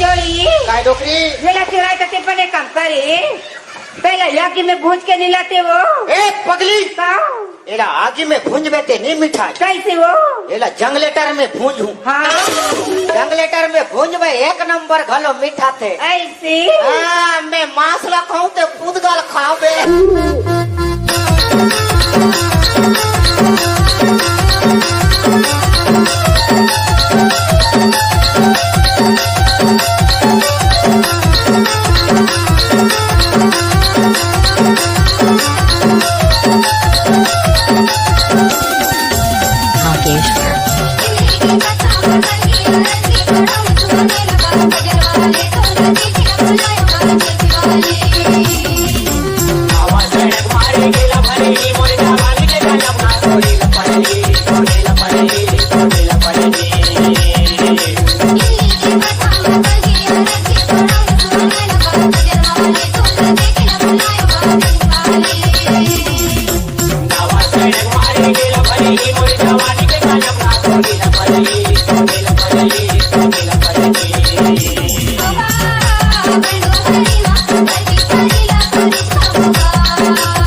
जोड़ी काय डोकरी मेला सिवाय तो ते पण एक काम करे पहले याकी में भूज के निलाते वो ए पगली का एला आगी में भूंज बेते नहीं मिठाई कैसे वो एला जंगलेटर में भूंज हूँ हाँ जंगलेटर में भूंज में एक नंबर घलो मीठा थे ऐसे हाँ मैं मांसला खाऊं तो पुदगल खाओ बे Bye.